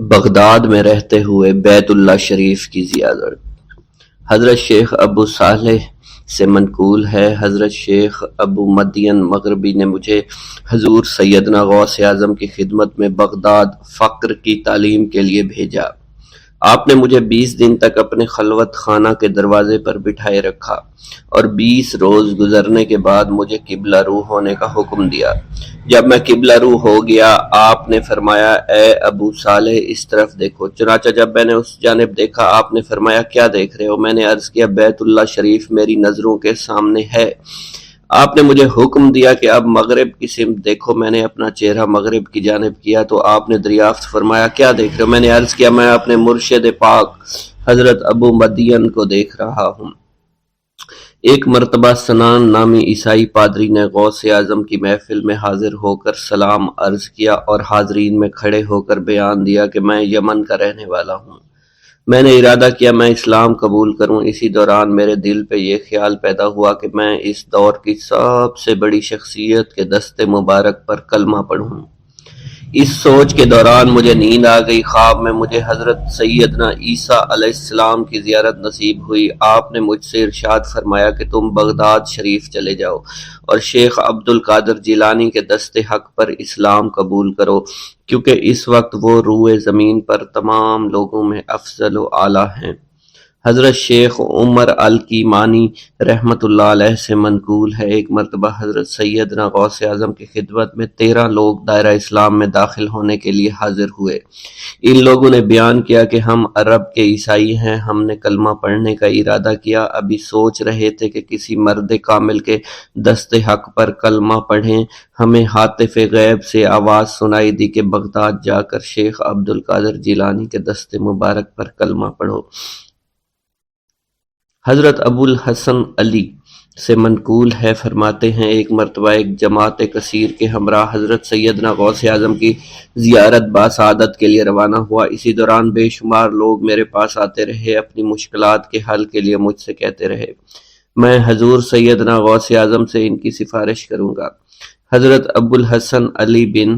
Baghdad میں رہتے ہوئے بیت اللہ شریف کی زیارت۔ حضرت شیخ ابو صالح سے منقول ہے، حضرت شیخ ابو مدین مغربی نے مجھے حضور سیدنا غوث اعظم کی خدمت میں بغداد فقر کی تعلیم کے لیے بھیجا۔ آپ نے مجھے 20 دن تک اپنے خلوت خانہ کے دروازے پر بٹھائے رکھا اور 20 روز گزرنے کے بعد مجھے قبلہ رو ہونے کا حکم دیا۔ جب میں قبلہ رو ہو گیا، آپ نے فرمایا، اے ابو صالح اس طرف دیکھو۔ چنانچہ جب میں نے اس جانب دیکھا، آپ نے فرمایا، کیا دیکھ رہے ہو؟ میں نے عرض کیا، بیت اللہ شریف میری نظروں کے سامنے ہے۔ آپ نے مجھے حکم دیا کہ اب مغرب کی سمت دیکھو۔ میں نے اپنا چہرہ مغرب کی جانب کیا تو آپ نے دریافت فرمایا، کیا دیکھ رہے ہو؟ میں نے عرض کیا، میں اپنے مرشد پاک حضرت ابو مدین کو دیکھ رہا ہوں۔ ایک مرتبہ سنان نامی عیسائی پادری نے غوث اعظم کی محفل میں حاضر ہو کر سلام عرض کیا اور حاضرین میں کھڑے ہو کر بیان دیا کہ میں یمن کا رہنے والا ہوں۔ میں نے ارادہ کیا میں اسلام قبول کروں۔ اسی دوران میرے دل پہ یہ خیال پیدا ہوا کہ میں اس دور کی سب سے بڑی شخصیت کے دست مبارک پر کلمہ پڑھوں۔ اس سوچ کے دوران مجھے نیند آ گئی۔ خواب میں مجھے حضرت سیدنا عیسیٰ علیہ السلام کی زیارت نصیب ہوئی۔ آپ نے مجھ سے ارشاد فرمایا کہ تم بغداد شریف چلے جاؤ اور شیخ عبد القادر جیلانی کے دست حق پر اسلام قبول کرو، کیونکہ اس وقت وہ روئے زمین پر تمام لوگوں میں افضل و اعلیٰ ہیں۔ حضرت شیخ عمر الکیمانی رحمۃ اللہ علیہ سے منقول ہے، ایک مرتبہ حضرت سیدنا غوث اعظم کی خدمت میں 13 لوگ دائرہ اسلام میں داخل ہونے کے لیے حاضر ہوئے۔ ان لوگوں نے بیان کیا کہ ہم عرب کے عیسائی ہیں، ہم نے کلمہ پڑھنے کا ارادہ کیا، ابھی سوچ رہے تھے کہ کسی مرد کامل کے دست حق پر کلمہ پڑھیں۔ ہمیں ہاتف غیب سے آواز سنائی دی کہ بغداد جا کر شیخ عبد القادر جیلانی کے دست مبارک پر کلمہ پڑھو۔ حضرت ابو الحسن علی سے منقول ہے، فرماتے ہیں، ایک مرتبہ ایک جماعت کثیر کے ہمراہ حضرت سیدنا غوث اعظم کی زیارت باسعادت کے لیے روانہ ہوا۔ اسی دوران بے شمار لوگ میرے پاس آتے رہے، اپنی مشکلات کے حل کے لیے مجھ سے کہتے رہے، میں حضور سیدنا غوث اعظم سے ان کی سفارش کروں گا۔ حضرت ابو الحسن علی بن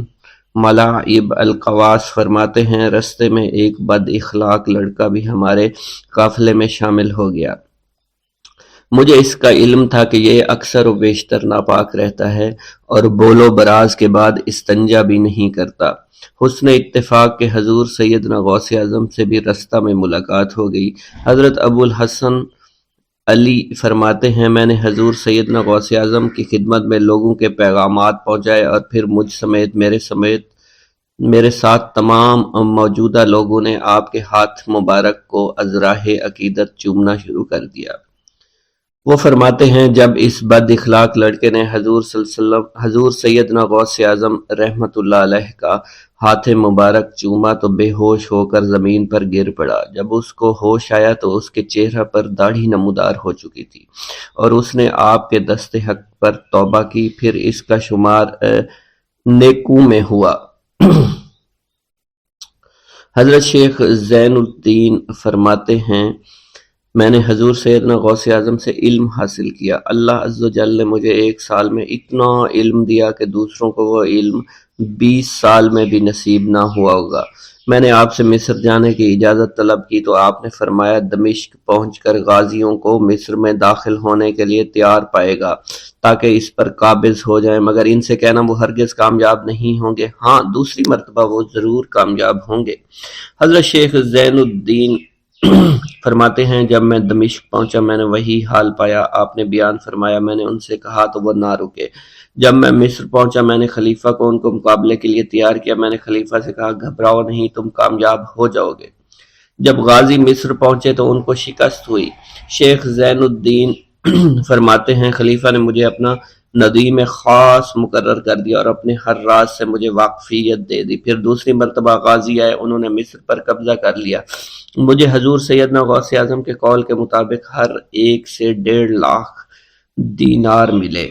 ملاعب القواس فرماتے ہیں، رستے میں ایک بد اخلاق لڑکا بھی ہمارے قافلے میں شامل ہو گیا۔ مجھے اس کا علم تھا کہ یہ اکثر و بیشتر ناپاک رہتا ہے اور بول و براز کے بعد استنجا بھی نہیں کرتا۔ حسن اتفاق کے حضور سیدنا غوث اعظم سے بھی رستہ میں ملاقات ہو گئی۔ حضرت ابو الحسن علی فرماتے ہیں، میں نے حضور سیدنا غوث اعظم کی خدمت میں لوگوں کے پیغامات پہنچائے اور پھر مجھ سمیت میرے ساتھ تمام موجودہ لوگوں نے آپ کے ہاتھ مبارک کو ازراہ عقیدت چومنا شروع کر دیا۔ وہ فرماتے ہیں، جب اس بد اخلاق لڑکے نے حضور سیدنا غوث اعظم رحمۃ اللہ علیہ کا ہاتھ مبارک چوما تو بے ہوش ہو کر زمین پر گر پڑا۔ جب اس کو ہوش آیا تو اس کے چہرہ پر داڑھی نمودار ہو چکی تھی اور اس نے آپ کے دست حق پر توبہ کی، پھر اس کا شمار نیکوں میں ہوا۔ حضرت شیخ زین الدین فرماتے ہیں، میں نے حضور سیدنا غوث اعظم سے علم حاصل کیا۔ اللہ عز و جل نے مجھے 1 سال میں اتنا علم دیا کہ دوسروں کو وہ علم 20 سال میں بھی نصیب نہ ہوا ہوگا۔ میں نے آپ سے مصر جانے کی اجازت طلب کی تو آپ نے فرمایا، دمشق پہنچ کر غازیوں کو مصر میں داخل ہونے کے لیے تیار پائے گا تاکہ اس پر قابض ہو جائیں، مگر ان سے کہنا وہ ہرگز کامیاب نہیں ہوں گے، ہاں دوسری مرتبہ وہ ضرور کامیاب ہوں گے۔ حضرت شیخ زین الدین فرماتے ہیں، جب میں دمشق پہنچا میں نے وہی حال پایا۔ آپ نے بیان فرمایا، میں نے ان سے کہا تو وہ نہ رکے۔ جب میں مصر پہنچا میں نے خلیفہ کو ان کو مقابلے کے لیے تیار کیا۔ میں نے خلیفہ سے کہا، گھبراؤ نہیں، تم کامیاب ہو جاؤ گے۔ جب غازی مصر پہنچے تو ان کو شکست ہوئی۔ شیخ زین الدین فرماتے ہیں، خلیفہ نے مجھے اپنا ندیم خاص مقرر کر دیا اور اپنے ہر راز سے مجھے واقفیت دے دی۔ پھر دوسری مرتبہ غازی آئے، انہوں نے مصر پر قبضہ کر لیا۔ مجھے حضور سیدنا غوث اعظم کے قول کے مطابق ہر ایک سے 1.5 لاکھ دینار ملے۔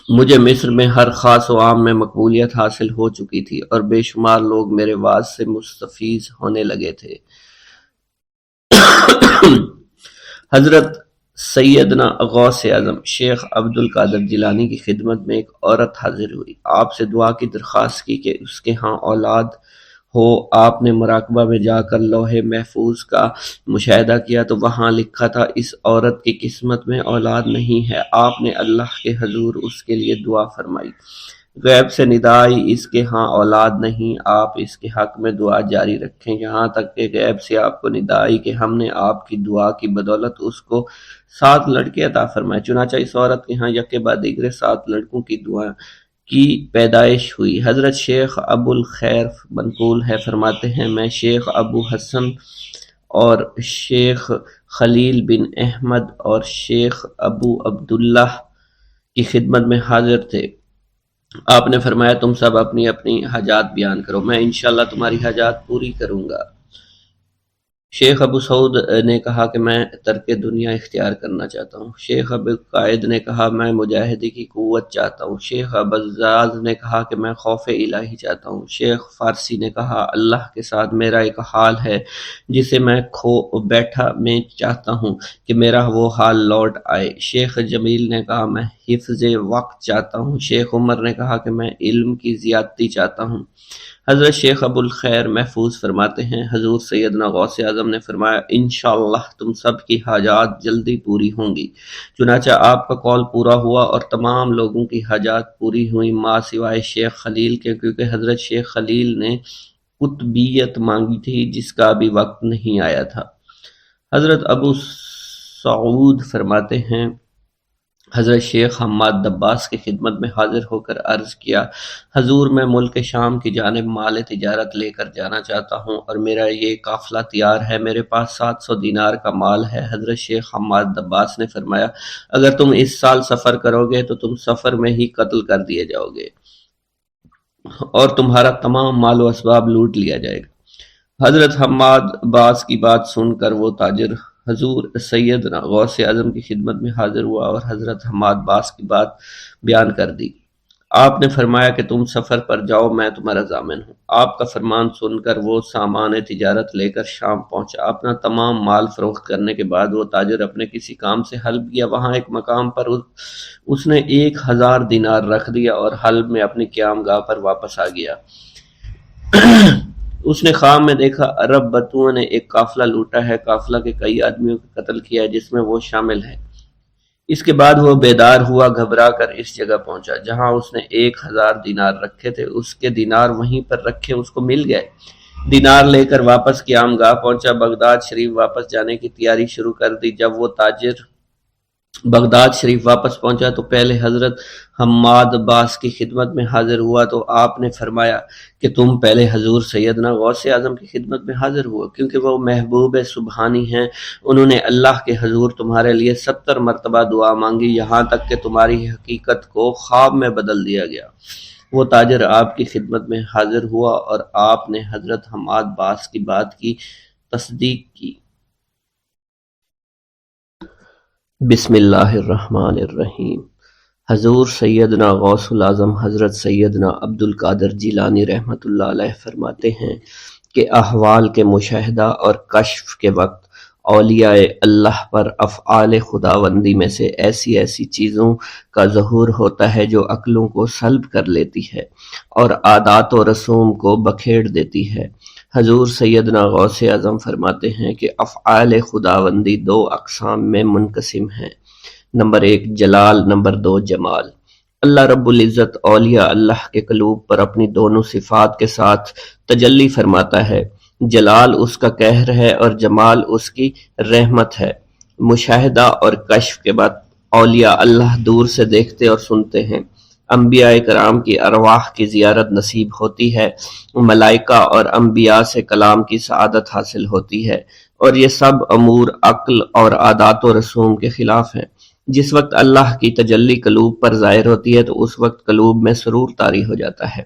مجھے مصر میں ہر خاص و عام میں مقبولیت حاصل ہو چکی تھی اور بے شمار لوگ میرے واعظ سے مستفیض ہونے لگے تھے۔ حضرت سیدنا غوث اعظم شیخ عبد القادر جیلانی کی خدمت میں ایک عورت حاضر ہوئی۔ آپ سے دعا کی درخواست کی کہ اس کے ہاں اولاد ہو آپ نے مراقبہ میں جا کر لوح محفوظ کا مشاہدہ کیا تو وہاں لکھا تھا اس عورت کی قسمت میں اولاد نہیں ہے۔ آپ نے اللہ کے حضور اس کے لیے دعا فرمائی۔ غیب سے ندا آئی اس کے ہاں اولاد نہیں، آپ اس کے حق میں دعا جاری رکھیں، یہاں تک کہ غیب سے آپ کو ندا آئی کہ ہم نے آپ کی دعا کی بدولت اس کو 7 لڑکے عطا فرمائے۔ چنانچہ اس عورت کے ہاں یکے بعد دیگرے 7 لڑکوں کی دعا کی پیدائش ہوئی۔ حضرت شیخ ابو الخیر منقول ہے، فرماتے ہیں میں شیخ ابو حسن اور شیخ خلیل بن احمد اور شیخ ابو عبداللہ کی خدمت میں حاضر تھے۔ آپ نے فرمایا تم سب اپنی اپنی حاجات بیان کرو، میں انشاءاللہ تمہاری حاجات پوری کروں گا۔ شیخ ابو سعود نے کہا کہ میں ترک دنیا اختیار کرنا چاہتا ہوں۔ شیخ ابو قائد نے کہا میں مجاہدی کی قوت چاہتا ہوں۔ شیخ ابوالزاز نے کہا کہ میں خوف الہی چاہتا ہوں۔ شیخ فارسی نے کہا اللہ کے ساتھ میرا ایک حال ہے جسے میں کھو بیٹھا میں چاہتا ہوں کہ میرا وہ حال لوٹ آئے۔ شیخ جمیل نے کہا میں حفظ وقت چاہتا ہوں۔ شیخ عمر نے کہا کہ میں علم کی زیادتی چاہتا ہوں۔ حضرت شیخ ابو الخیر محفوظ فرماتے ہیں حضور سیدنا غوث اعظم نے فرمایا انشاءاللہ تم سب کی حاجات جلدی پوری ہوں گی۔ چنانچہ آپ کا قول پورا ہوا اور تمام لوگوں کی حاجات پوری ہوئیں ماں سوائے شیخ خلیل کے، کیونکہ حضرت شیخ خلیل نے قطبیت مانگی تھی جس کا ابھی وقت نہیں آیا تھا۔ حضرت ابو سعود فرماتے ہیں حضرت شیخ حماد دباس کی خدمت میں حاضر ہو کر عرض کیا حضور میں ملک شام کی جانب مال تجارت لے کر جانا چاہتا ہوں اور میرا یہ قافلہ تیار ہے، میرے پاس 700 دینار کا مال ہے۔ حضرت شیخ حماد دباس نے فرمایا اگر تم اس سال سفر کرو گے تو تم سفر میں ہی قتل کر دیے جاؤ گے اور تمہارا تمام مال و اسباب لوٹ لیا جائے گا۔ حضرت حماد عباس کی بات سن کر وہ تاجر حضور سیدنا غوث اعظم کی خدمت میں حاضر ہوا اور حضرت حماد باس کی بات بیان کر دی۔ آپ نے فرمایا کہ تم سفر پر جاؤ، میں تمہارا ضامن ہوں۔ آپ کا فرمان سن کر وہ سامان تجارت لے کر شام پہنچا۔ اپنا تمام مال فروخت کرنے کے بعد وہ تاجر اپنے کسی کام سے حلب گیا، وہاں ایک مقام پر اس نے 1000 دینار رکھ دیا اور حلب میں اپنی قیام گاہ پر واپس آ گیا۔ اس نے خواب میں دیکھا عرب بتوؤں نے ایک قافلہ لوٹا ہے، قافلہ کے کئی آدمیوں کو قتل کیا ہے جس میں وہ شامل ہے۔ اس کے بعد وہ بیدار ہوا، گھبرا کر اس جگہ پہنچا جہاں اس نے 1000 دینار رکھے تھے، اس کے دینار وہیں پر رکھے اس کو مل گئے۔ دینار لے کر واپس قیام گاہ پہنچا، بغداد شریف واپس جانے کی تیاری شروع کر دی۔ جب وہ تاجر بغداد شریف واپس پہنچا تو پہلے حضرت حماد باس کی خدمت میں حاضر ہوا تو آپ نے فرمایا کہ تم پہلے حضور سیدنا غوث اعظم کی خدمت میں حاضر ہوا، کیونکہ وہ محبوب سبحانی ہیں، انہوں نے اللہ کے حضور تمہارے لیے 70 مرتبہ دعا مانگی یہاں تک کہ تمہاری حقیقت کو خواب میں بدل دیا گیا۔ وہ تاجر آپ کی خدمت میں حاضر ہوا اور آپ نے حضرت حماد باس کی بات کی تصدیق کی۔ بسم اللہ الرحمن الرحیم۔ حضور سیدنا غوث الاعظم حضرت سیدنا عبد القادر جیلانی رحمۃ اللہ علیہ فرماتے ہیں کہ احوال کے مشاہدہ اور کشف کے وقت اولیاء اللہ پر افعال خداوندی میں سے ایسی ایسی چیزوں کا ظہور ہوتا ہے جو عقلوں کو سلب کر لیتی ہے اور عادات و رسوم کو بکھیڑ دیتی ہے۔ حضور سیدنا غوث اعظم فرماتے ہیں کہ افعال خداوندی 2 اقسام میں منقسم ہیں، نمبر 1 جلال، نمبر 2 جمال۔ اللہ رب العزت اولیاء اللہ کے قلوب پر اپنی دونوں صفات کے ساتھ تجلی فرماتا ہے، جلال اس کا قہر ہے اور جمال اس کی رحمت ہے۔ مشاہدہ اور کشف کے بعد اولیاء اللہ دور سے دیکھتے اور سنتے ہیں، انبیاء کرام کی ارواح کی زیارت نصیب ہوتی ہے، ملائکہ اور انبیاء سے کلام کی سعادت حاصل ہوتی ہے، اور یہ سب امور عقل اور عادات و رسوم کے خلاف ہیں۔ جس وقت اللہ کی تجلی قلوب پر ظاہر ہوتی ہے تو اس وقت قلوب میں سرور طاری ہو جاتا ہے۔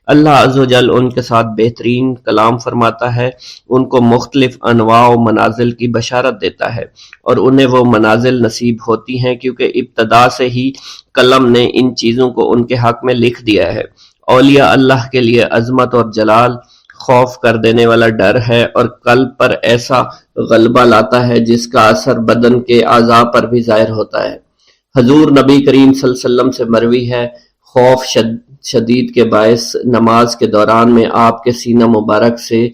اللہ عز و جل ان کے ساتھ بہترین کلام فرماتا ہے، ان کو مختلف انواع و منازل کی بشارت دیتا ہے اور انہیں وہ منازل نصیب ہوتی ہیں کیونکہ ابتدا سے ہی قلم نے ان چیزوں کو ان کے حق میں لکھ دیا ہے۔ اولیاء اللہ کے لیے عظمت اور جلال خوف کر دینے والا ڈر ہے اور قلب پر ایسا غلبہ لاتا ہے جس کا اثر بدن کے اعضاء پر بھی ظاہر ہوتا ہے۔ حضور نبی کریم صلی اللہ علیہ وسلم سے مروی ہے، خوف شدید کے باعث نماز کے دوران میں آپ کے سینہ مبارک سے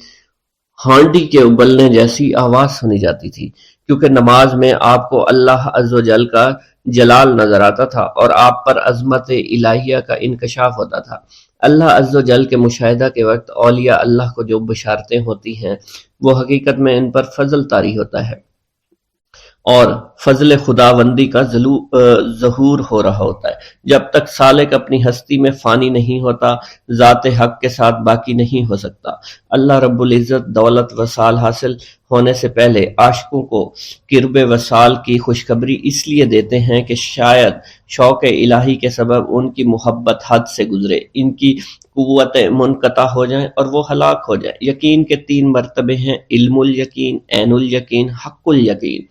ہانڈی کے ابلنے جیسی آواز سنی جاتی تھی، کیونکہ نماز میں آپ کو اللہ عز و جل کا جلال نظر آتا تھا اور آپ پر عظمت الہیہ کا انکشاف ہوتا تھا۔ اللہ عز و جل کے مشاہدہ کے وقت اولیاء اللہ کو جو بشارتیں ہوتی ہیں وہ حقیقت میں ان پر فضل طاری ہوتا ہے اور فضل خداوندی کا ظہور ہو رہا ہوتا ہے۔ جب تک سالک اپنی ہستی میں فانی نہیں ہوتا، ذات حق کے ساتھ باقی نہیں ہو سکتا۔ اللہ رب العزت دولت وصال حاصل ہونے سے پہلے عاشقوں کو قرب وصال کی خوشخبری اس لیے دیتے ہیں کہ شاید شوق الہی کے سبب ان کی محبت حد سے گزرے، ان کی قوتیں منقطع ہو جائیں اور وہ ہلاک ہو جائیں۔ یقین کے 3 مرتبے ہیں: علم الیقین، عین الیقین، حق الیقین۔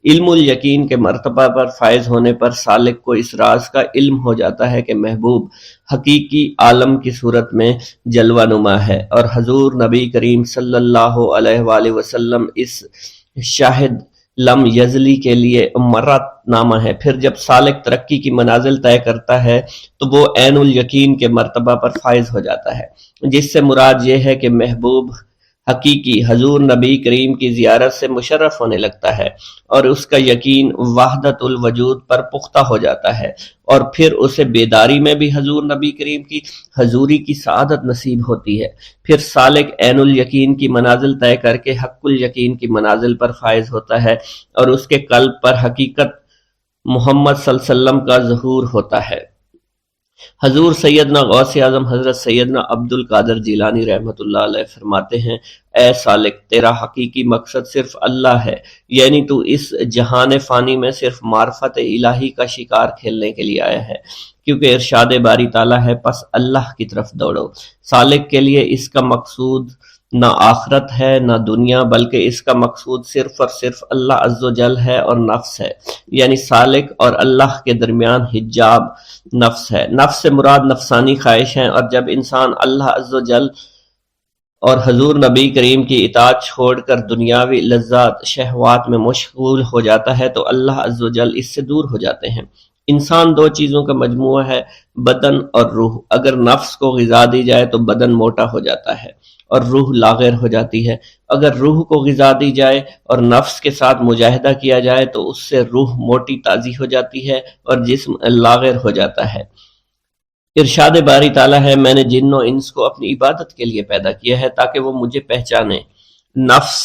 علم الیقین کے مرتبہ پر فائز ہونے پر سالک کو اس راز کا علم ہو جاتا ہے کہ محبوب حقیقی عالم کی صورت میں جلوہ نما ہے، اور حضور نبی کریم صلی اللہ علیہ وآلہ وسلم اس شاہد لم یزلی کے لیے مرت نامہ ہے۔ پھر جب سالک ترقی کی منازل طے کرتا ہے تو وہ عین الیقین کے مرتبہ پر فائز ہو جاتا ہے، جس سے مراد یہ ہے کہ محبوب حقیقی حضور نبی کریم کی زیارت سے مشرف ہونے لگتا ہے اور اس کا یقین وحدت الوجود پر پختہ ہو جاتا ہے، اور پھر اسے بیداری میں بھی حضور نبی کریم کی حضوری کی سعادت نصیب ہوتی ہے۔ پھر سالک عین الیقین کی منازل طے کر کے حق الیقین کی منازل پر فائز ہوتا ہے اور اس کے قلب پر حقیقت محمد صلی اللہ علیہ وسلم کا ظہور ہوتا ہے۔ حضور سیدنا غوث اعظم حضرت سیدنا عبد القادر جیلانی رحمۃ اللہ علیہ فرماتے ہیں: اے سالک، تیرا حقیقی مقصد صرف اللہ ہے، یعنی تو اس جہان فانی میں صرف معرفت الہی کا شکار کھیلنے کے لیے آیا ہے، کیونکہ ارشاد باری تعالیٰ ہے پس اللہ کی طرف دوڑو۔ سالک کے لیے اس کا مقصود نہ آخرت ہے نہ دنیا، بلکہ اس کا مقصود صرف اور صرف اللہ عز و جل ہے اور نفس ہے، یعنی سالک اور اللہ کے درمیان حجاب نفس ہے۔ نفس سے مراد نفسانی خواہش ہیں، اور جب انسان اللہ عز و جل اور حضور نبی کریم کی اطاعت چھوڑ کر دنیاوی لذات شہوات میں مشغول ہو جاتا ہے تو اللہ عز و جل اس سے دور ہو جاتے ہیں۔ انسان 2 چیزوں کا مجموعہ ہے، بدن اور روح۔ اگر نفس کو غذا دی جائے تو بدن موٹا ہو جاتا ہے اور روح لاغر ہو جاتی ہے، اگر روح کو غذا دی جائے اور نفس کے ساتھ مجاہدہ کیا جائے تو اس سے روح موٹی تازی ہو جاتی ہے اور جسم لاغر ہو جاتا ہے۔ ارشاد باری تعالیٰ ہے: میں نے جن و انس کو اپنی عبادت کے لیے پیدا کیا ہے تاکہ وہ مجھے پہچانے۔ نفس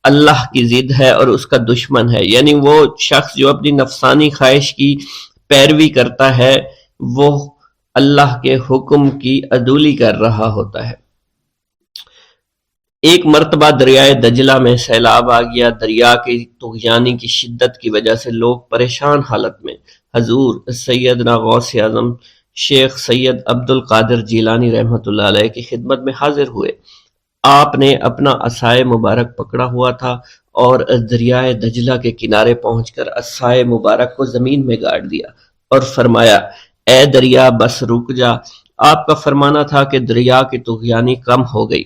اللہ کی ضد ہے اور اس کا دشمن ہے، یعنی وہ شخص جو اپنی نفسانی خواہش کی پیروی کرتا ہے وہ اللہ کے حکم کی عدولی کر رہا ہوتا ہے۔ ایک مرتبہ دریائے دجلہ میں سیلاب آ گیا۔ دریا کی طغیانی کی شدت کی وجہ سے لوگ پریشان حالت میں حضور سیدنا غوث اعظم شیخ سید عبد القادر جیلانی رحمۃ اللہ علیہ کی خدمت میں حاضر ہوئے۔ آپ نے اپنا عصائے مبارک پکڑا ہوا تھا اور دریائے دجلہ کے کنارے پہنچ کر عصائے مبارک کو زمین میں گاڑ دیا اور فرمایا: اے دریا بس رک جا۔ آپ کا فرمانا تھا کہ دریا کی طغیانی کم ہو گئی۔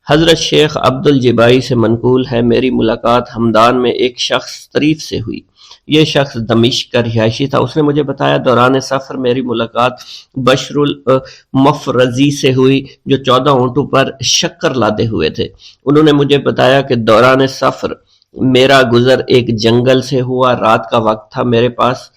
حضرت شیخ عبد الجبائی سے منقول ہے: میری ملاقات ہمدان میں ایک شخص طریف سے ہوئی۔ یہ شخص دمشق کا رہائشی تھا۔ اس نے مجھے بتایا دوران سفر میری ملاقات بشر المفرزی سے ہوئی جو 14 اونٹوں پر شکر لادے ہوئے تھے۔ انہوں نے مجھے بتایا کہ دوران سفر میرا گزر ایک جنگل سے ہوا۔ رات کا وقت تھا، میرے پاس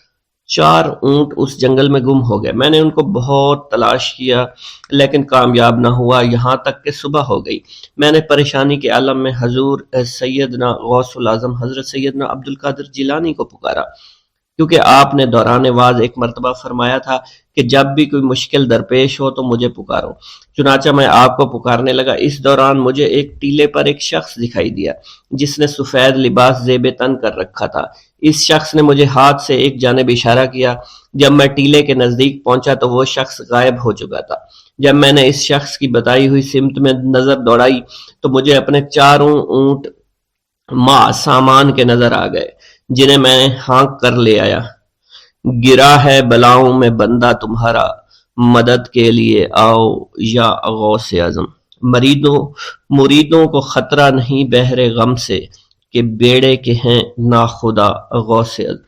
4 اونٹ اس جنگل میں گم ہو گئے۔ میں نے ان کو بہت تلاش کیا لیکن کامیاب نہ ہوا، یہاں تک کہ صبح ہو گئی۔ میں نے پریشانی کے عالم میں حضور سیدنا غوث الاعظم حضرت سیدنا عبد القادر جیلانی کو پکارا، کیونکہ آپ نے دوران واز ایک مرتبہ فرمایا تھا کہ جب بھی کوئی مشکل درپیش ہو تو مجھے پکارو۔ چنانچہ میں آپ کو پکارنے لگا۔ اس دوران مجھے ایک ٹیلے پر ایک شخص دکھائی دیا جس نے سفید لباس زیب تن کر رکھا تھا۔ اس شخص نے مجھے ہاتھ سے ایک جانب اشارہ کیا۔ جب میں ٹیلے کے نزدیک پہنچا تو وہ شخص غائب ہو چکا تھا۔ جب میں نے اس شخص کی بتائی ہوئی سمت میں نظر دوڑائی تو مجھے اپنے 4 اونٹ مع سامان کے نظر آ گئے جنہیں میں ہانک کر لے آیا۔ گرا ہے بلاؤں میں بندہ تمہارا، مدد کے لیے آؤ یا غوث اعظم۔ مریدوں کو خطرہ نہیں بحر غم سے کہ بیڑے کے ہیں ناخدا غوث اعظم۔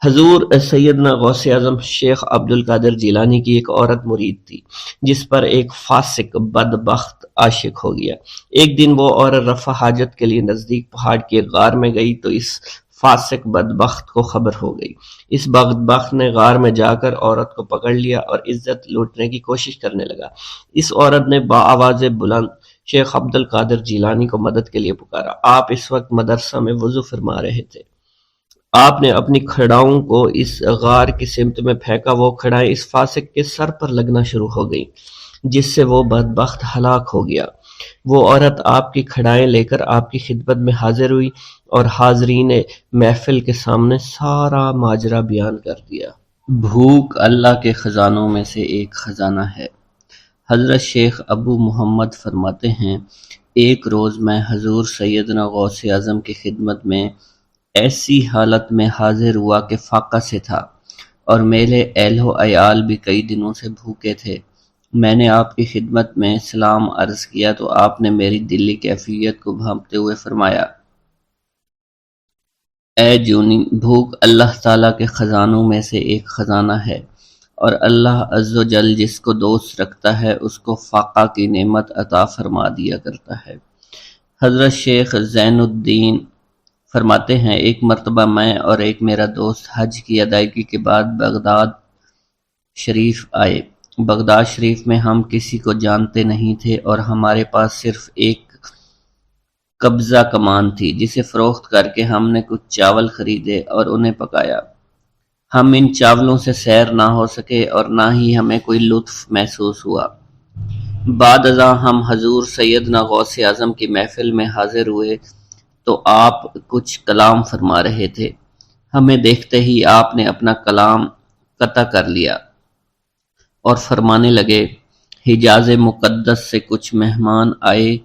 حضور سیدنا غوث اعظم شیخ عبد القادر جیلانی کی ایک عورت مرید تھی جس پر ایک فاسق بدبخت عاشق ہو گیا۔ ایک دن وہ عورت رفع حاجت کے لیے نزدیک پہاڑ کی ایک غار میں گئی تو اس فاسق بدبخت کو خبر ہو گئی۔ اس بدبخت نے غار میں جا کر عورت کو پکڑ لیا اور عزت لوٹنے کی کوشش کرنے لگا۔ اس عورت نے بآواز بلند شیخ عبد القادر جیلانی کو مدد کے لیے پکارا۔ آپ اس وقت مدرسہ میں وضو فرما رہے تھے۔ آپ نے اپنی کھڑاؤں کو اس غار کی سمت میں پھینکا، وہ کھڑائیں اس فاسق کے سر پر لگنا شروع ہو گئیں جس سے وہ بدبخت ہلاک ہو گیا۔ وہ عورت آپ کی کھڑائیں لے کر آپ کی خدمت میں حاضر ہوئی اور حاضرین محفل کے سامنے سارا ماجرا بیان کر دیا۔ بھوک اللہ کے خزانوں میں سے ایک خزانہ ہے۔ حضرت شیخ ابو محمد فرماتے ہیں، ایک روز میں حضور سیدنا غوث اعظم کی خدمت میں ایسی حالت میں حاضر ہوا کہ فاقہ سے تھا اور میرے اہل و عیال بھی کئی دنوں سے بھوکے تھے۔ میں نے آپ کی خدمت میں سلام عرض کیا تو آپ نے میری دلی کیفیت کو بھانپتے ہوئے فرمایا، اے جونی، بھوک اللہ تعالیٰ کے خزانوں میں سے ایک خزانہ ہے اور اللہ عز و جل جس کو دوست رکھتا ہے اس کو فاقہ کی نعمت عطا فرما دیا کرتا ہے۔ حضرت شیخ زین الدین فرماتے ہیں، ایک مرتبہ میں اور ایک میرا دوست حج کی ادائیگی کے بعد بغداد شریف آئے۔ بغداد شریف میں ہم کسی کو جانتے نہیں تھے اور ہمارے پاس صرف ایک قبضہ کمان تھی جسے فروخت کر کے ہم نے کچھ چاول خریدے اور انہیں پکایا۔ ہم ان چاولوں سے سیر نہ ہو سکے اور نہ ہی ہمیں کوئی لطف محسوس ہوا۔ بعد ازاں ہم حضور سیدنا غوث اعظم کی محفل میں حاضر ہوئے تو آپ کچھ کلام فرما رہے تھے۔ ہمیں دیکھتے ہی آپ نے اپنا کلام قطع کر لیا اور فرمانے لگے، حجاز مقدس سے کچھ مہمان آئے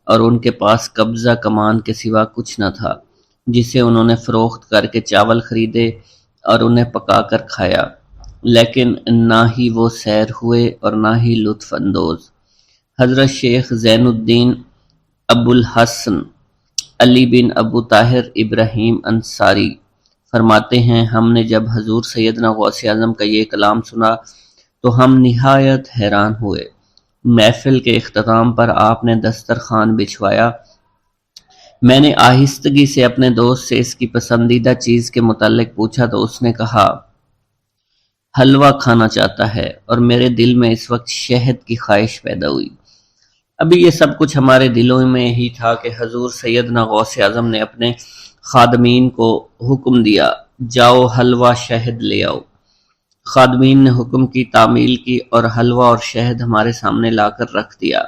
اور ان کے پاس قبضہ کمان کے سوا کچھ نہ تھا جسے انہوں نے فروخت کر کے چاول خریدے اور انہیں پکا کر کھایا، لیکن نہ ہی وہ سیر ہوئے اور نہ ہی لطف اندوز۔ حضرت شیخ زین الدین ابو الحسن علی بن ابو طاہر ابراہیم انصاری فرماتے ہیں، ہم نے جب حضور سیدنا غوث اعظم کا یہ کلام سنا تو ہم نہایت حیران ہوئے۔ محفل کے اختتام پر آپ نے دسترخوان بچھوایا۔ میں نے آہستگی سے اپنے دوست سے اس کی پسندیدہ چیز کے متعلق پوچھا تو اس نے کہا، حلوہ کھانا چاہتا ہے، اور میرے دل میں اس وقت شہد کی خواہش پیدا ہوئی۔ ابھی یہ سب کچھ ہمارے دلوں میں ہی تھا کہ حضور سیدنا غوث اعظم نے اپنے خادمین کو حکم دیا، جاؤ حلوہ شہد لے آؤ۔ خادمین نے حکم کی، تعمیل کی اور حلوہ اور شہد ہمارے سامنے لا کر رکھ دیا۔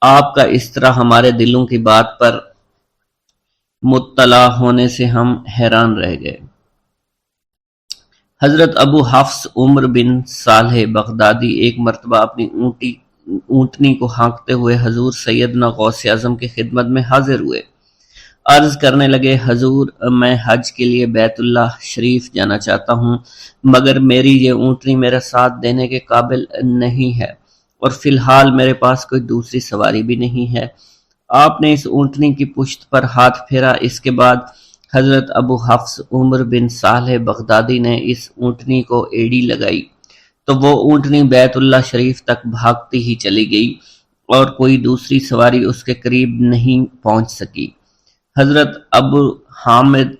آپ کا اس طرح ہمارے دلوں کی بات پر مطلع ہونے سے ہم حیران رہ گئے۔ حضرت ابو حفص عمر بن صالح بغدادی ایک مرتبہ اپنی اونٹنی کو ہانکتے ہوئے حضور سیدنا غوث اعظم کی خدمت میں حاضر ہوئے۔ عرض کرنے لگے، حضور، میں حج کے لیے بیت اللہ شریف جانا چاہتا ہوں، مگر میری یہ اونٹنی میرا ساتھ دینے کے قابل نہیں ہے اور فی الحال میرے پاس کوئی دوسری سواری بھی نہیں ہے۔ آپ نے اس اونٹنی کی پشت پر ہاتھ پھیرا۔ اس کے بعد حضرت ابو حفص عمر بن صالح بغدادی نے اس اونٹنی کو ایڑی لگائی تو وہ اونٹنی بیت اللہ شریف تک بھاگتی ہی چلی گئی اور کوئی دوسری سواری اس کے قریب نہیں پہنچ سکی۔ حضرت ابو حامد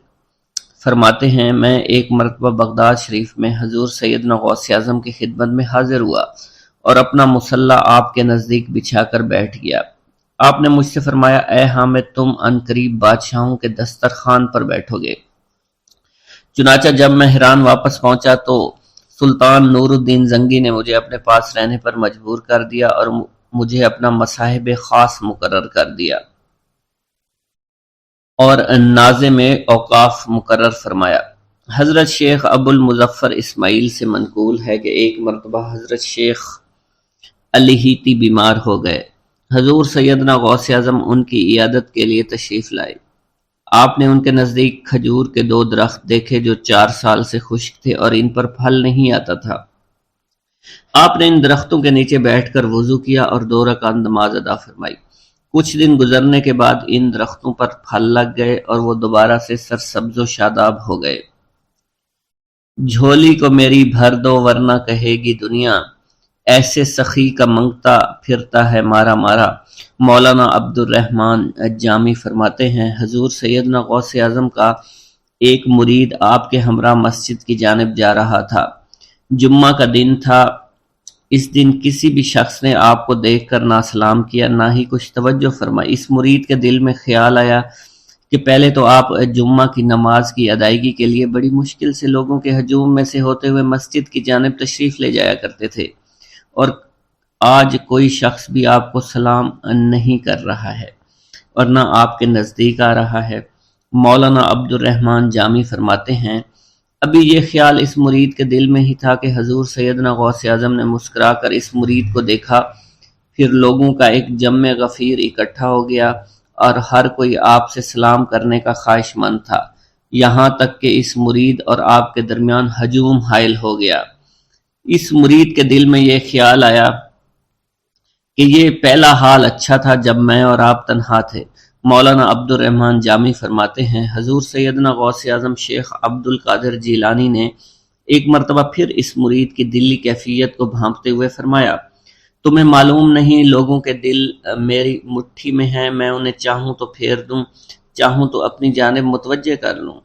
فرماتے ہیں، میں ایک مرتبہ بغداد شریف میں حضور سیدنا غوث اعظم کی خدمت میں حاضر ہوا اور اپنا مصلح آپ کے نزدیک بچھا کر بیٹھ گیا۔ آپ نے مجھ سے فرمایا، اے حامد، تم ان قریب بادشاہوں کے دسترخوان پر بیٹھو گے۔ چنانچہ جب میں حران واپس پہنچا تو سلطان نور الدین زنگی نے مجھے اپنے پاس رہنے پر مجبور کر دیا اور مجھے اپنا مصاحب خاص مقرر کر دیا اور ناظم اوقاف مقرر فرمایا۔ حضرت شیخ ابو المظفر اسماعیل سے منقول ہے کہ ایک مرتبہ حضرت شیخ الہیتی بیمار ہو گئے۔ حضور سیدنا غوث اعظم ان کی عیادت کے لیے تشریف لائے۔ آپ نے ان کے نزدیک کھجور کے 2 درخت دیکھے جو 4 سال سے خشک تھے اور ان پر پھل نہیں آتا تھا۔ آپ نے ان درختوں کے نیچے بیٹھ کر وضو کیا اور 2 رکعت نماز ادا فرمائی۔ کچھ دن گزرنے کے بعد ان درختوں پر پھل لگ گئے اور وہ دوبارہ سے سرسبز و شاداب ہو گئے۔ جھولی کو میری بھر دو ورنہ کہے گی دنیا، ایسے سخی کا منگتا پھرتا ہے مارا مارا۔ مولانا عبد الرحمن جامی فرماتے ہیں حضور سیدنا غوث اعظم کا ایک مرید آپ کے ہمراہ مسجد کی جانب جا رہا تھا۔ جمعہ کا دن تھا۔ اس دن کسی بھی شخص نے آپ کو دیکھ کر نہ سلام کیا نہ ہی کچھ توجہ فرمائی۔ اس مرید کے دل میں خیال آیا کہ پہلے تو آپ جمعہ کی نماز کی ادائیگی کے لیے بڑی مشکل سے لوگوں کے ہجوم میں سے ہوتے ہوئے مسجد کی جانب تشریف لے جایا کرتے تھے، اور آج کوئی شخص بھی آپ کو سلام نہیں کر رہا ہے اور نہ آپ کے نزدیک آ رہا ہے۔ مولانا عبد الرحمن جامی فرماتے ہیں ابھی یہ خیال اس مرید کے دل میں ہی تھا کہ حضور سیدنا غوث اعظم نے مسکرا کر اس مرید کو دیکھا، پھر لوگوں کا ایک جمع غفیر اکٹھا ہو گیا اور ہر کوئی آپ سے سلام کرنے کا خواہش مند تھا، یہاں تک کہ اس مرید اور آپ کے درمیان ہجوم حائل ہو گیا۔ اس مرید کے دل میں یہ خیال آیا کہ یہ پہلا حال اچھا تھا جب میں اور آپ تنہا تھے۔ مولانا عبد الرحمن جامی فرماتے ہیں حضور سیدنا غوث اعظم شیخ عبد القادر جیلانی نے ایک مرتبہ پھر اس مرید کی دلی کیفیت کو بھانپتے ہوئے فرمایا تمہیں معلوم نہیں لوگوں کے دل میری مٹھی میں ہیں، میں انہیں چاہوں تو پھیر دوں، چاہوں تو اپنی جانب متوجہ کر لوں۔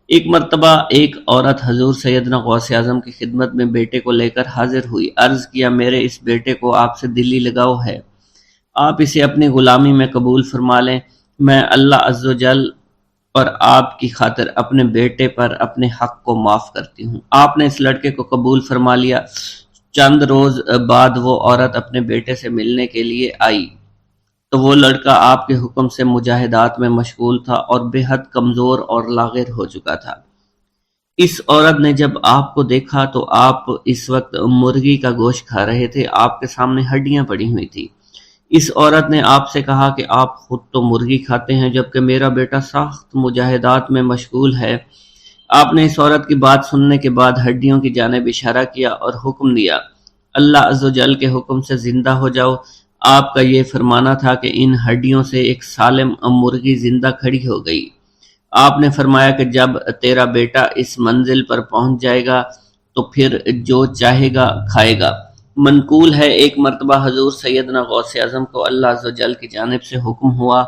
ایک مرتبہ ایک عورت حضور سیدنا غوث اعظم کی خدمت میں بیٹے کو لے کر حاضر ہوئی، عرض کیا میرے اس بیٹے کو آپ سے دلی لگاؤ ہے، آپ اسے اپنی غلامی میں قبول فرما لیں، میں اللہ عز و جل اور آپ کی خاطر اپنے بیٹے پر اپنے حق کو معاف کرتی ہوں۔ آپ نے اس لڑکے کو قبول فرما لیا۔ چند روز بعد وہ عورت اپنے بیٹے سے ملنے کے لیے آئی تو وہ لڑکا آپ کے حکم سے مجاہدات میں مشغول تھا اور بے حد کمزور اور لاغر ہو چکا تھا۔ اس عورت نے جب آپ کو دیکھا تو آپ اس وقت مرغی کا گوشت کھا رہے تھے، آپ کے سامنے ہڈیاں پڑی ہوئی تھی۔ اس عورت نے آپ سے کہا کہ آپ خود تو مرغی کھاتے ہیں جبکہ میرا بیٹا سخت مجاہدات میں مشغول ہے۔ آپ نے اس عورت کی بات سننے کے بعد ہڈیوں کی جانب اشارہ کیا اور حکم دیا اللہ عز و جل کے حکم سے زندہ ہو جاؤ۔ آپ کا یہ فرمانا تھا کہ ان ہڈیوں سے ایک سالم مرغی زندہ کھڑی ہو گئی۔ آپ نے فرمایا کہ جب تیرا بیٹا اس منزل پر پہنچ جائے گا تو پھر جو چاہے گا کھائے گا۔ منقول ہے ایک مرتبہ حضور سیدنا غوث اعظم کو اللہ عز و جل کی جانب سے حکم ہوا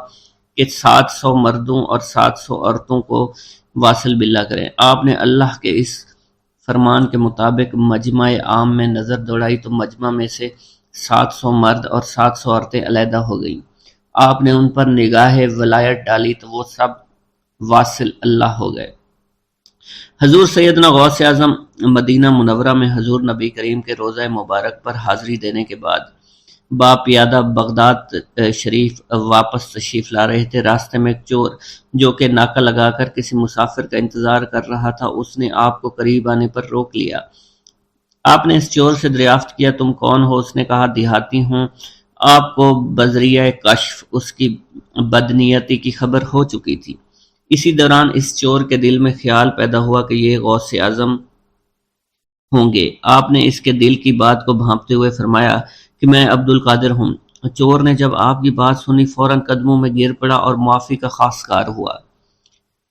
کہ 700 مردوں اور 700 عورتوں کو واصل باللہ کریں۔ آپ نے اللہ کے اس فرمان کے مطابق مجمع عام میں نظر دوڑائی تو مجمع میں سے 700 مرد اور 700 عورتیں علیحدہ ہو گئیں۔ آپ نے ان پر نگاہ ولایت ڈالی تو وہ سب واصل اللہ ہو گئے۔ حضور سیدنا غوث اعظم مدینہ منورہ میں حضور نبی کریم کے روضہ مبارک پر حاضری دینے کے بعد باپیادہ بغداد شریف واپس تشریف لا رہے تھے۔ راستے میں ایک چور جو کہ ناکہ لگا کر کسی مسافر کا انتظار کر رہا تھا، اس نے آپ کو قریب آنے پر روک لیا۔ آپ نے اس چور سے دریافت کیا تم کون ہو؟ اس نے کہا دیہاتی ہوں۔ آپ کو بذریعہ کشف اس کی بدنیتی کی خبر ہو چکی تھی۔ اسی دوران اس چور کے دل میں خیال پیدا ہوا کہ یہ غوث اعظم ہوں گے۔ آپ نے اس کے دل کی بات کو بھانپتے ہوئے فرمایا کہ میں عبد القادر ہوں۔ چور نے جب آپ کی بات سنی فوراً قدموں میں گر پڑا اور معافی کا خواستگار ہوا۔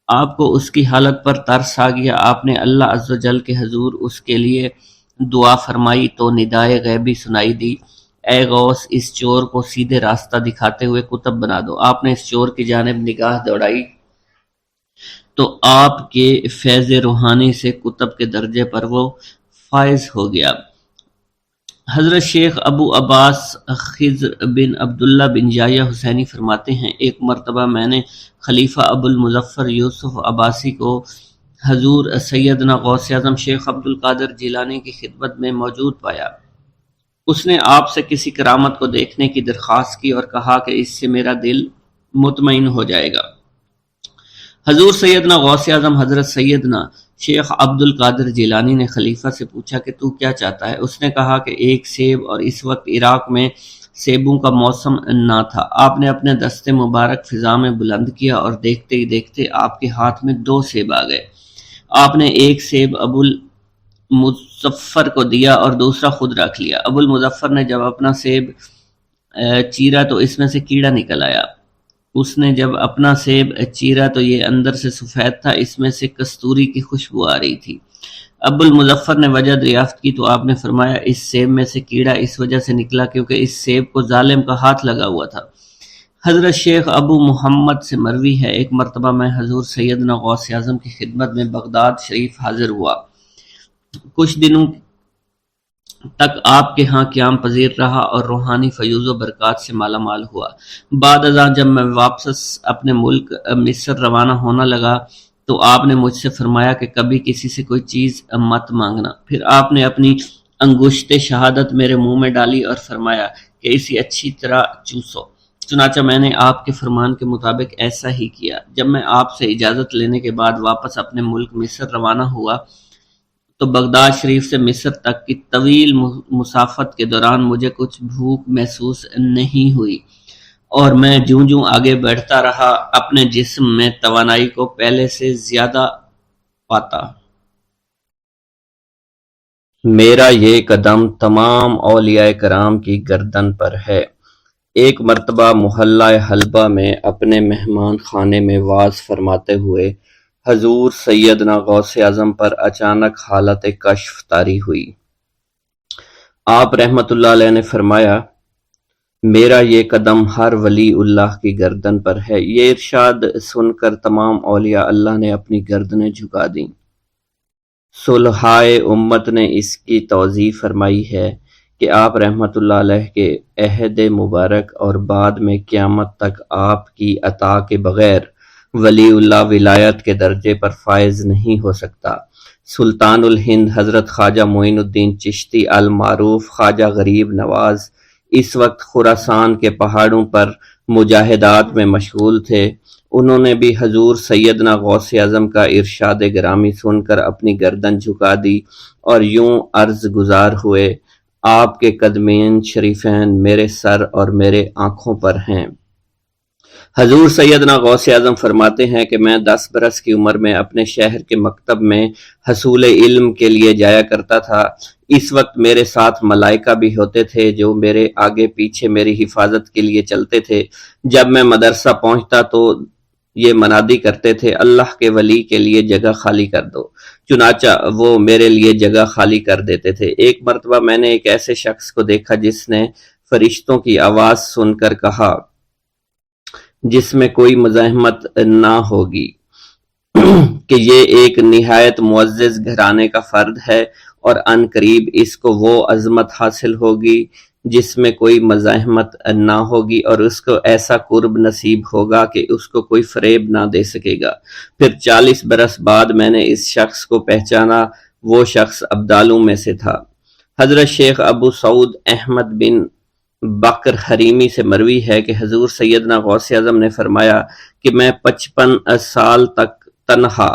آپ کو اس کی حالت پر ترس آ گیا۔ آپ نے اللہ عز و جل کے حضور اس کے لیے دعا فرمائی تو ندائے غیبی سنائی دی، اے غوث اس چور کو سیدھے راستہ دکھاتے ہوئے قطب بنا دو۔ آپ نے اس چور کی جانب نگاہ دوڑائی تو آپ کے فیض روحانی سے قطب کے درجے پر وہ فائز ہو گیا۔ حضرت شیخ ابو عباس خضر بن عبداللہ بن یحیی حسینی فرماتے ہیں ایک مرتبہ میں نے خلیفہ ابو المظفر یوسف عباسی کو حضور سیدنا غوث اعظم شیخ عبد القادر جیلانی کی خدمت میں موجود پایا۔ اس نے آپ سے کسی کرامت کو دیکھنے کی درخواست کی اور کہا کہ اس سے میرا دل مطمئن ہو جائے گا۔ حضور سیدنا غوث اعظم حضرت سیدنا شیخ عبد القادر جیلانی نے خلیفہ سے پوچھا کہ تو کیا چاہتا ہے؟ اس نے کہا کہ ایک سیب، اور اس وقت عراق میں سیبوں کا موسم نہ تھا۔ آپ نے اپنے دستے مبارک فضا میں بلند کیا اور دیکھتے ہی دیکھتے آپ کے ہاتھ میں 2 سیب آ گئے۔ آپ نے ایک سیب ابو المظفر کو دیا اور دوسرا خود رکھ لیا۔ ابو المظفر نے جب اپنا سیب چیرا تو اس میں سے کیڑا نکل آیا۔ اس نے جب اپنا سیب چیرا تو یہ اندر سے سفید تھا، اس میں سے کستوری کی خوشبو آ رہی تھی۔ ابو المظفر نے وجہ دریافت کی تو آپ نے فرمایا اس سیب میں سے کیڑا اس وجہ سے نکلا کیونکہ اس سیب کو ظالم کا ہاتھ لگا ہوا تھا۔ حضرت شیخ ابو محمد سے مروی ہے، ایک مرتبہ میں حضور سیدنا غوث اعظم کی خدمت میں بغداد شریف حاضر ہوا۔ کچھ دنوں تک آپ کے ہاں قیام پذیر رہا اور روحانی فیوز و برکات سے مالا مال ہوا۔ بعد ازاں جب میں واپس اپنے ملک مصر روانہ ہونا لگا تو آپ نے مجھ سے فرمایا کہ کبھی کسی سے کوئی چیز مت مانگنا۔ پھر آپ نے اپنی انگشت شہادت میرے منہ میں ڈالی اور فرمایا کہ اسے اچھی طرح چوسو۔ چنانچہ میں نے آپ کے فرمان کے مطابق ایسا ہی کیا۔ جب میں آپ سے اجازت لینے کے بعد واپس اپنے ملک مصر روانہ ہوا تو بغداد شریف سے مصر تک کی طویل مسافت کے دوران مجھے کچھ بھوک محسوس نہیں ہوئی، اور میں جوں جوں آگے بڑھتا رہا اپنے جسم میں توانائی کو پہلے سے زیادہ پاتا۔ میرا یہ قدم تمام اولیاء کرام کی گردن پر ہے۔ ایک مرتبہ محلہ حلبہ میں اپنے مہمان خانے میں واز فرماتے ہوئے حضور سیدنا غوث اعظم پر اچانک حالت کشف طاری ہوئی۔ آپ رحمت اللہ علیہ نے فرمایا میرا یہ قدم ہر ولی اللہ کی گردن پر ہے۔ یہ ارشاد سن کر تمام اولیاء اللہ نے اپنی گردنیں جھکا دیں۔ صلحائے امت نے اس کی توضیح فرمائی ہے کہ آپ رحمت اللہ علیہ کے عہد مبارک اور بعد میں قیامت تک آپ کی عطا کے بغیر ولی اللہ ولایت کے درجے پر فائز نہیں ہو سکتا۔ سلطان الہند حضرت خواجہ معین الدین چشتی المعروف خواجہ غریب نواز اس وقت خراسان کے پہاڑوں پر مجاہدات میں مشغول تھے۔ انہوں نے بھی حضور سیدنا غوث اعظم کا ارشاد گرامی سن کر اپنی گردن جھکا دی اور یوں عرض گزار ہوئے آپ کے قدمین شریفین میرے سر اور میرے آنکھوں پر ہیں۔ حضور سیدنا غوث اعظم فرماتے ہیں کہ میں 10 برس کی عمر میں اپنے شہر کے مکتب میں حصول علم کے لیے جایا کرتا تھا۔ اس وقت میرے ساتھ ملائکہ بھی ہوتے تھے جو میرے آگے پیچھے میری حفاظت کے لیے چلتے تھے۔ جب میں مدرسہ پہنچتا تو یہ منادی کرتے تھے اللہ کے ولی کے لیے جگہ خالی کر دو، چنانچہ وہ میرے لیے جگہ خالی کر دیتے تھے۔ ایک مرتبہ میں نے ایک ایسے شخص کو دیکھا جس نے فرشتوں کی آواز سن کر کہا جس میں کوئی مزاحمت نہ ہوگی کہ یہ ایک نہایت معزز گھرانے کا فرد ہے اور عن قریب اس کو وہ عظمت حاصل ہوگی جس میں کوئی مزاحمت نہ ہوگی اور اس کو ایسا قرب نصیب ہوگا کہ اس کو کوئی فریب نہ دے سکے گا۔ پھر 40 برس بعد میں نے اس شخص کو پہچانا، وہ شخص ابدالوں میں سے تھا۔ حضرت شیخ ابو سعود احمد بن بکر حریمی سے مروی ہے کہ حضور سیدنا غوث اعظم نے فرمایا کہ میں 55 سال تک تنہا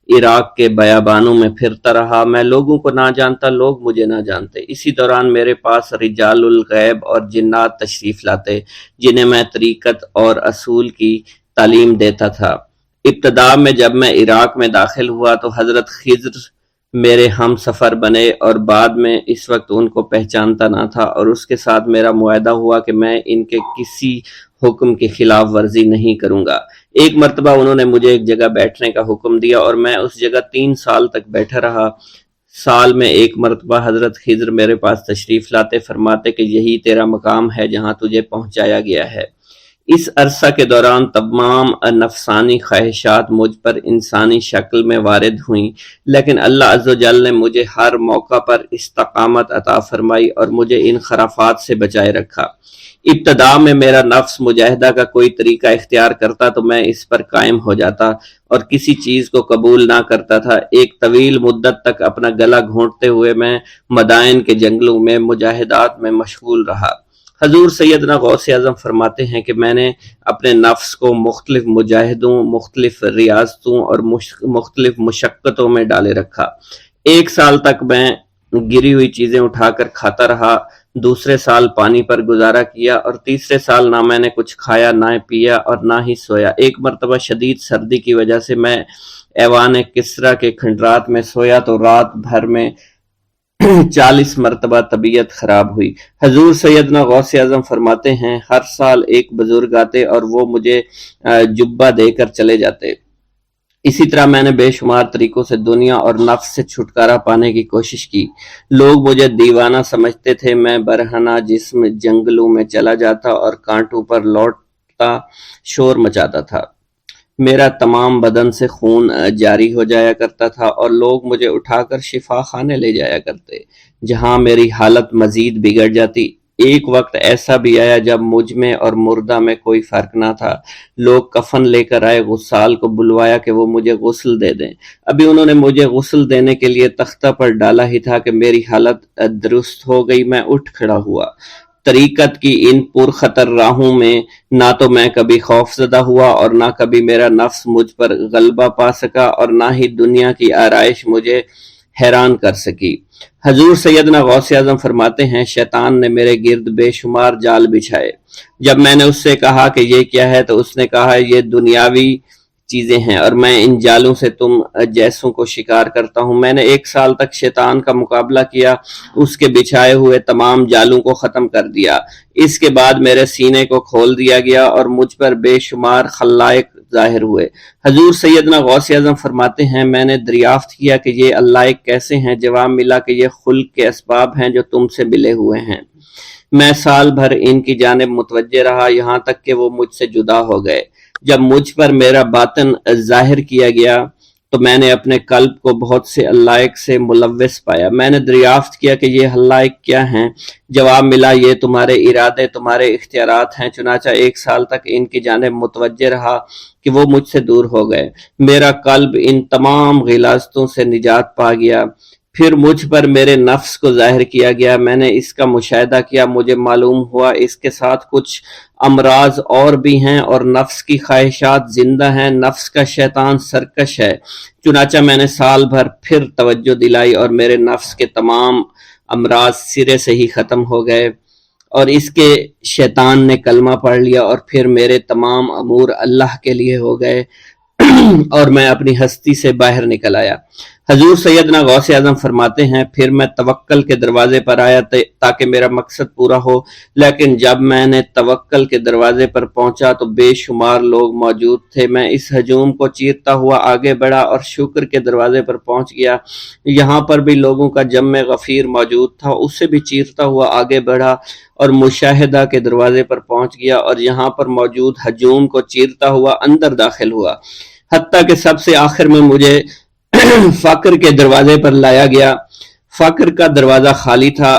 عراق کے بیابانوں میں پھرتا رہا، میں لوگوں کو نہ جانتا، لوگ مجھے نہ جانتے۔ اسی دوران میرے پاس رجال الغیب اور جنات تشریف لاتے جنہیں میں طریقت اور اصول کی تعلیم دیتا تھا۔ ابتدا میں جب میں عراق میں داخل ہوا تو حضرت خضر میرے ہم سفر بنے اور بعد میں اس وقت ان کو پہچانتا نہ تھا اور اس کے ساتھ میرا معاہدہ ہوا کہ میں ان کے کسی حکم کی خلاف ورزی نہیں کروں گا۔ ایک مرتبہ انہوں نے مجھے ایک جگہ بیٹھنے کا حکم دیا اور میں اس جگہ 3 سال تک بیٹھا رہا۔ سال میں ایک مرتبہ حضرت خضر میرے پاس تشریف لاتے، فرماتے کہ یہی تیرا مقام ہے جہاں تجھے پہنچایا گیا ہے۔ اس عرصہ کے دوران تمام نفسانی خواہشات مجھ پر انسانی شکل میں وارد ہوئیں، لیکن اللہ عز و جل نے مجھے ہر موقع پر استقامت عطا فرمائی اور مجھے ان خرافات سے بچائے رکھا۔ ابتدا میں میرا نفس مجاہدہ کا کوئی طریقہ اختیار کرتا تو میں اس پر قائم ہو جاتا اور کسی چیز کو قبول نہ کرتا تھا۔ ایک طویل مدت تک اپنا گلا گھونٹتے ہوئے میں مدائن کے جنگلوں میں مجاہدات میں مشغول رہا۔ حضور سیدنا غوث اعظم فرماتے ہیں کہ میں نے اپنے نفس کو مختلف مجاہدوں، مختلف ریاضتوں اور مختلف مشقتوں میں ڈالے رکھا۔ 1 سال تک میں گری ہوئی چیزیں اٹھا کر کھاتا رہا، دوسرے سال پانی پر گزارا کیا اور تیسرے سال نہ میں نے کچھ کھایا، نہ پیا اور نہ ہی سویا۔ ایک مرتبہ شدید سردی کی وجہ سے میں ایوان کسریٰ کے کھنڈرات میں سویا تو رات بھر میں 40 مرتبہ طبیعت خراب ہوئی۔ حضور سیدنا غوث اعظم فرماتے ہیں ہر سال ایک بزرگ آتے اور وہ مجھے جبہ دے کر چلے جاتے۔ اسی طرح میں نے بے شمار طریقوں سے دنیا اور نفس سے چھٹکارا پانے کی کوشش کی۔ لوگ مجھے دیوانہ سمجھتے تھے۔ میں برہنہ جسم جنگلوں میں چلا جاتا اور کانٹوں پر لوٹتا شور مچاتا تھا۔ میرا تمام بدن سے خون جاری ہو جایا کرتا تھا اور لوگ مجھے اٹھا کر شفا خانے لے جایا کرتے، جہاں میری حالت مزید بگڑ جاتی۔ ایک وقت ایسا بھی آیا جب مجھ میں اور مردہ میں کوئی فرق نہ تھا۔ لوگ کفن لے کر آئے، غسال کو بلوایا کہ وہ مجھے غسل دے دیں۔ ابھی انہوں نے مجھے غسل دینے کے لیے تختہ پر ڈالا ہی تھا کہ میری حالت درست ہو گئی۔ میں اٹھ کھڑا ہوا۔ طریقت کی ان پرخطر راہوں میں نہ تو میں کبھی خوف زدہ ہوا اور نہ کبھی میرا نفس مجھ پر غلبہ پا سکا اور نہ ہی دنیا کی آرائش مجھے حیران کر سکی۔ حضور سیدنا غوث اعظم فرماتے ہیں شیطان نے میرے گرد بے شمار جال بچھائے۔ جب میں نے اس سے کہا کہ یہ کیا ہے تو اس نے کہا یہ دنیاوی چیزیں ہیں اور میں ان جالوں سے تم جیسوں کو شکار کرتا ہوں۔ میں نے 1 سال تک شیطان کا مقابلہ کیا، اس کے بچھائے ہوئے تمام جالوں کو ختم کر دیا۔ اس کے بعد میرے سینے کو کھول دیا گیا اور مجھ پر بے شمار خلائق ظاہر ہوئے۔ حضور سیدنا غوث اعظم فرماتے ہیں میں نے دریافت کیا کہ یہ علائق کیسے ہیں؟ جواب ملا کہ یہ خلق کے اسباب ہیں جو تم سے ملے ہوئے ہیں۔ میں سال بھر ان کی جانب متوجہ رہا یہاں تک کہ وہ مجھ سے جدا ہو گئے۔ جب مجھ پر میرا باطن ظاہر کیا گیا تو میں نے اپنے قلب کو بہت سے علائق سے ملوث پایا۔ میں نے دریافت کیا کہ یہ علائق کیا ہیں؟ جواب ملا یہ تمہارے ارادے، تمہارے اختیارات ہیں۔ چنانچہ 1 سال تک ان کی جانب متوجہ رہا کہ وہ مجھ سے دور ہو گئے۔ میرا قلب ان تمام غلاظتوں سے نجات پا گیا۔ پھر مجھ پر میرے نفس کو ظاہر کیا گیا۔ میں نے اس کا مشاہدہ کیا، مجھے معلوم ہوا اس کے ساتھ کچھ امراض اور بھی ہیں اور نفس کی خواہشات زندہ ہیں۔ نفس کا شیطان سرکش ہے۔ چنانچہ میں نے سال بھر پھر توجہ دلائی اور میرے نفس کے تمام امراض سرے سے ہی ختم ہو گئے اور اس کے شیطان نے کلمہ پڑھ لیا اور پھر میرے تمام امور اللہ کے لیے ہو گئے اور میں اپنی ہستی سے باہر نکل آیا۔ حضور سیدنا غوث اعظم فرماتے ہیں پھر میں توکل کے دروازے پر آیا تاکہ میرا مقصد پورا ہو، لیکن جب میں نے توکل کے دروازے پر پہنچا تو بے شمار لوگ موجود تھے۔ میں اس ہجوم کو چیرتا ہوا آگے بڑھا اور شکر کے دروازے پر پہنچ گیا۔ یہاں پر بھی لوگوں کا جمع غفیر موجود تھا، اسے بھی چیرتا ہوا آگے بڑھا اور مشاہدہ کے دروازے پر پہنچ گیا اور یہاں پر موجود ہجوم کو چیرتا ہوا اندر داخل ہوا، حتیٰ کہ سب سے آخر میں مجھے فقر کے دروازے پر لایا گیا۔ فقر کا دروازہ خالی تھا۔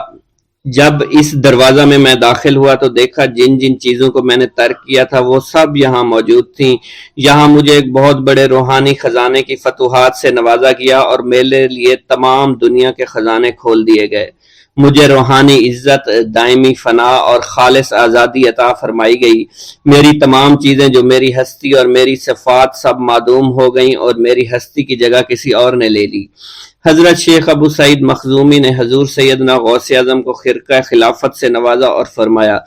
جب اس دروازہ میں داخل ہوا تو دیکھا جن جن چیزوں کو میں نے ترک کیا تھا وہ سب یہاں موجود تھیں۔ یہاں مجھے ایک بہت بڑے روحانی خزانے کی فتوحات سے نوازا گیا اور میرے لیے تمام دنیا کے خزانے کھول دیے گئے۔ مجھے روحانی عزت، دائمی فنا اور خالص آزادی عطا فرمائی گئی۔ میری تمام چیزیں جو میری ہستی اور میری صفات سب معدوم ہو گئیں اور میری ہستی کی جگہ کسی اور نے لے لی۔ حضرت شیخ ابو سعید مخزومی نے حضور سیدنا غوث اعظم کو خرقہ خلافت سے نوازا اور فرمایا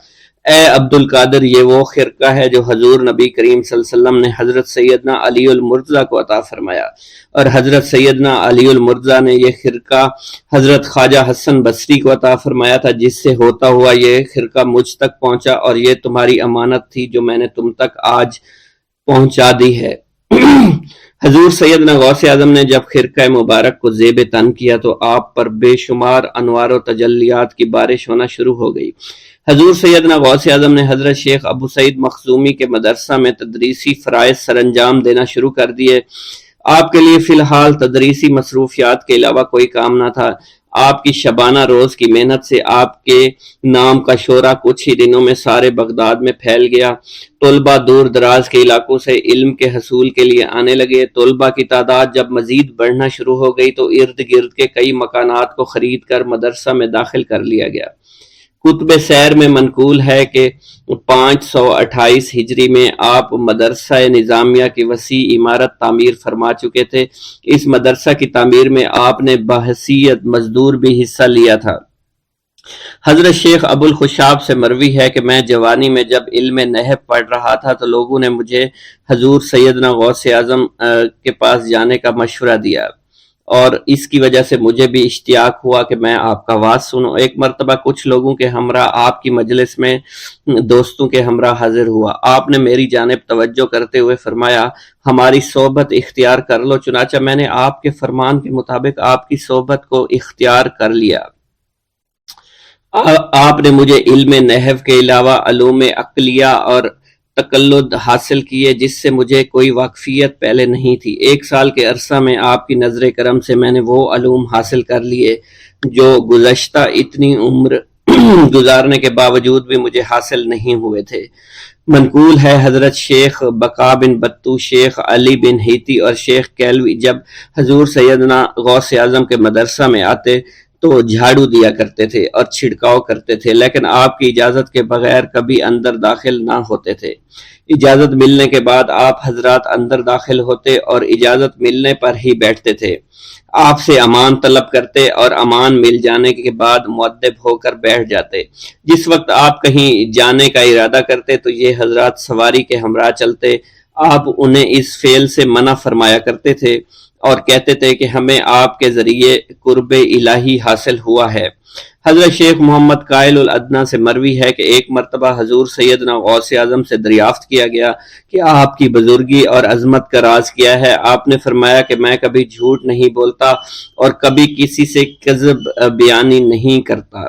اے عبد القادر، یہ وہ خرقہ ہے جو حضور نبی کریم صلی اللہ علیہ وسلم نے حضرت سیدنا علی المرتضیٰ کو عطا فرمایا، اور حضرت سیدنا علی المرتضیٰ نے یہ خرقہ حضرت خواجہ حسن بصری کو عطا فرمایا تھا، جس سے ہوتا ہوا یہ خرقہ مجھ تک پہنچا، اور یہ تمہاری امانت تھی جو میں نے تم تک آج پہنچا دی ہے۔ حضور سیدنا غوث اعظم نے جب خرقہ مبارک کو زیب تن کیا تو آپ پر بے شمار انوار و تجلیات کی بارش ہونا شروع ہو گئی۔ حضور سیدنا غوث اعظم نے حضرت شیخ ابو سعید مخزومی کے مدرسہ میں تدریسی فرائض سر انجام دینا شروع کر دیے۔ آپ کے لیے فی الحال تدریسی مصروفیات کے علاوہ کوئی کام نہ تھا۔ آپ کی شبانہ روز کی محنت سے آپ کے نام کا شعرہ کچھ ہی دنوں میں سارے بغداد میں پھیل گیا۔ طلبہ دور دراز کے علاقوں سے علم کے حصول کے لیے آنے لگے۔ طلبہ کی تعداد جب مزید بڑھنا شروع ہو گئی تو ارد گرد کے کئی مکانات کو خرید کر مدرسہ میں داخل کر لیا گیا۔ کتب سیر میں منقول ہے کہ 528 ہجری میں آپ مدرسہ نظامیہ کی وسیع عمارت تعمیر فرما چکے تھے۔ اس مدرسہ کی تعمیر میں آپ نے بحیثیت مزدور بھی حصہ لیا تھا۔ حضرت شیخ ابو الخشاب سے مروی ہے کہ میں جوانی میں جب علم نحو پڑھ رہا تھا تو لوگوں نے مجھے حضور سیدنا غوث اعظم کے پاس جانے کا مشورہ دیا اور اس کی وجہ سے مجھے بھی اشتیاق ہوا کہ میں آپ کا آواز سنوں۔ ایک مرتبہ کچھ لوگوں کے ہمراہ آپ کی مجلس میں دوستوں کے ہمراہ حاضر ہوا۔ آپ نے میری جانب توجہ کرتے ہوئے فرمایا ہماری صحبت اختیار کر لو، چنانچہ میں نے آپ کے فرمان کے مطابق آپ کی صحبت کو اختیار کر لیا۔ آپ نے مجھے علم نحو کے علاوہ علوم عقلیہ اور تقلد حاصل کیے جس سے مجھے کوئی واقفیت پہلے نہیں تھی۔ 1 سال کے عرصہ میں آپ کی نظر کرم سے میں نے وہ علوم حاصل کر لیے جو گزشتہ اتنی عمر گزارنے کے باوجود بھی مجھے حاصل نہیں ہوئے تھے۔ منقول ہے حضرت شیخ بقا بن بطو، شیخ علی بن ہیتی اور شیخ کیلوی جب حضور سیدنا غوث اعظم کے مدرسہ میں آتے تو جھاڑو دیا کرتے تھے اور چھڑکاؤ کرتے تھے، لیکن آپ کی اجازت کے بغیر کبھی اندر داخل نہ ہوتے تھے۔ اجازت ملنے کے بعد آپ حضرات اندر داخل ہوتے اور اجازت ملنے پر ہی بیٹھتے تھے۔ آپ سے امان طلب کرتے اور امان مل جانے کے بعد مؤدب ہو کر بیٹھ جاتے۔ جس وقت آپ کہیں جانے کا ارادہ کرتے تو یہ حضرات سواری کے ہمراہ چلتے۔ آپ انہیں اس فعل سے منع فرمایا کرتے تھے اور کہتے تھے کہ ہمیں آپ کے ذریعے قرب الہی حاصل ہوا ہے۔ حضرت شیخ محمد قائل الادنیٰ سے مروی ہے کہ ایک مرتبہ حضور سیدنا غوث اعظم سے دریافت کیا گیا کہ آپ کی بزرگی اور عظمت کا راز کیا ہے؟ آپ نے فرمایا کہ میں کبھی جھوٹ نہیں بولتا اور کبھی کسی سے کذب بیانی نہیں کرتا۔